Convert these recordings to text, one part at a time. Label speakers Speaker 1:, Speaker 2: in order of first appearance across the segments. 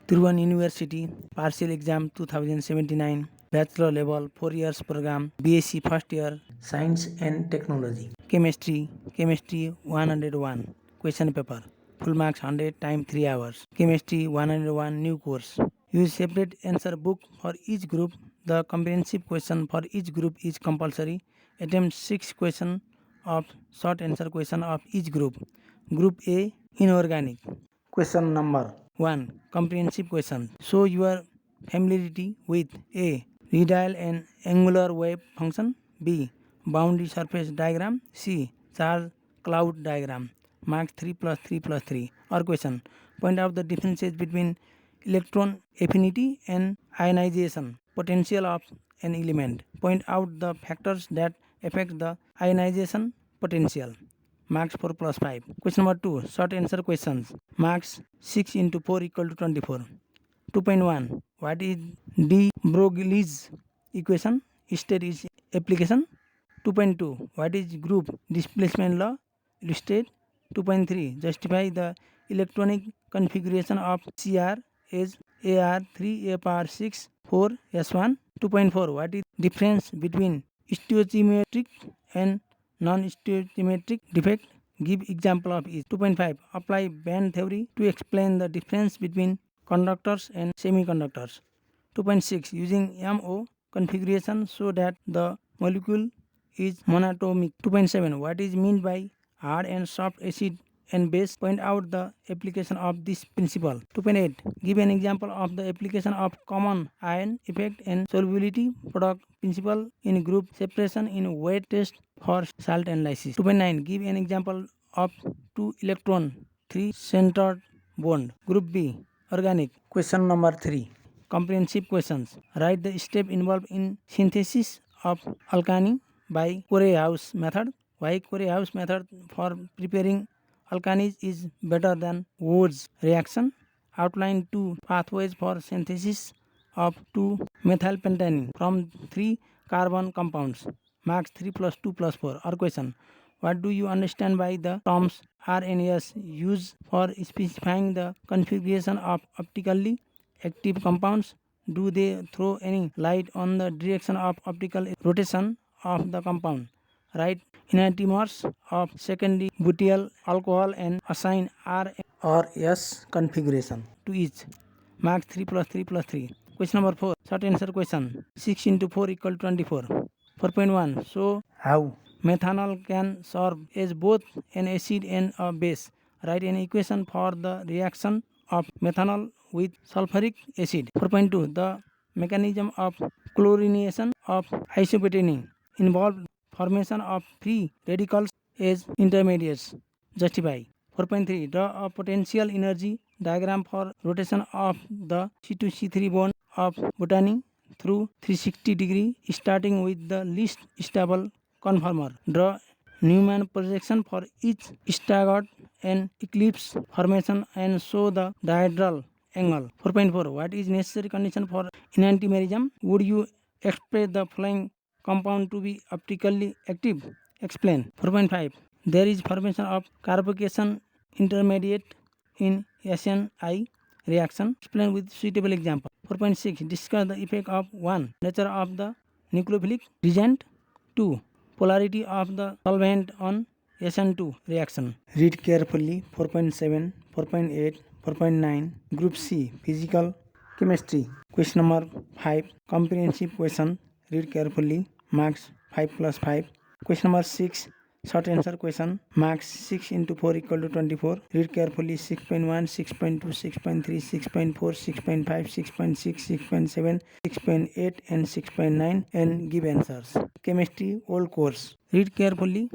Speaker 1: Tiruvan University, partial exam 2079, bachelor level 4 years program, BSc first year, Science and Technology. Chemistry 101, question paper, full marks 100 time 3 hours. Chemistry 101 new course. Use separate answer book for each group. The comprehensive question for each group is compulsory. Attempt 6 question of short answer question of each group. Group A, inorganic. Question number 1. Comprehensive question. Show your familiarity with A. Radial and angular wave function. B. Boundary surface diagram. C. Charge cloud diagram. Marks 3 plus 3 plus 3. Or question. Point out the differences between electron affinity and ionization potential of an element. Point out the factors that affect the ionization potential. Marks 4 plus 5. Question number 2. Short answer questions. Marks 6 into 4 equal to 24. 2.1. What is de Broglie's equation? State its application. 2.2. What is group displacement law? Illustrate. 2.3. Justify the electronic configuration of CR as AR3 A power 6 4 S1. 2.4. What is difference between stoichiometric and non-stoichiometric defect? Give example of each. 2.5. Apply band theory to explain the difference between conductors and semiconductors. 2.6. Using MO configuration so that the molecule is monatomic. 2.7. What is meant by hard and soft acid and base? Point out the application of this principle. 2.8. Give an example of the application of common ion effect and solubility product principle in group separation in weight test for salt analysis. 2.9. Give an example of 2 electron 3 centered bond. Group B, organic. Question number 3. Comprehensive questions. Write the step involved in synthesis of alkane by Corey-House method. Why Corey-House method for preparing alkanes is better than Wood's reaction. Outline 2 pathways for synthesis of 2-methylpentane from 3 carbon compounds. Marks 3 plus 2 plus 4. Or question. What do you understand by the terms R and S used for specifying the configuration of optically active compounds? Do they throw any light on the direction of optical rotation of the compound? Write enantiomers of secondary butyl alcohol and assign R or S configuration to each. Marks 3 plus 3 plus 3. Question number 4. Short answer question. 6 into 4 equal to 24. 4.1. So how methanol can serve as both an acid and a base? Write an equation for the reaction of methanol with sulfuric acid. 4.2. The mechanism of chlorination of isobutane involved formation of free radicals as intermediates. Justify. 4.3. Draw a potential energy diagram for rotation of the C2C3 bond of butane through 360 degree starting with the least stable conformer. Draw Newman projection for each staggered and eclipse formation and show the dihedral angle. 4.4. What is necessary condition for enantiomerism? Would you expect the following compound to be optically active? Explain. 4.5. There is formation of carbocation intermediate in SNI reaction. Explain with suitable example. 4.6. Discuss the effect of 1. Nature of the nucleophilic reagent. 2. Polarity of the solvent on SN2 reaction. Read carefully 4.7, 4.8, 4.9. Group C, Physical Chemistry. Question number 5. Comprehensive question. Read carefully. Marks 5 plus 5. Question number 6. Short answer question. Marks 6 into 4 equal to 24. Read carefully 6.1, 6.2, 6.3, 6.4, 6.5, 6.6, 6.7, 6.8 and 6.9 and give answers. Chemistry old course. Read carefully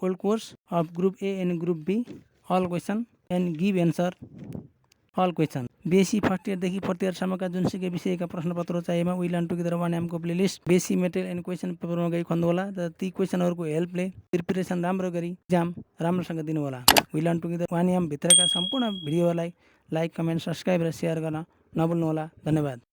Speaker 1: old course of group A and group B. All question and give answer all question. बेसी first इयरदेखि fourth इयरसम्मका जुनसुकै विषयका प्रश्नपत्र चाहिएमा we learn together one एमको playlist बेसी material and question पेपरमा गई खोज्नु होला र ती क्वेसनहरूको हेल्पले प्रिपरेसन राम्रो गरी एक्जाम राम्रोसँग दिनु होला। We learn together one M भित्रका सम्पूर्ण भिडियोलाई लाइक कमेन्ट सब्सक्राइब र सेयर गर्न नभुल्नु होला। धन्यवाद।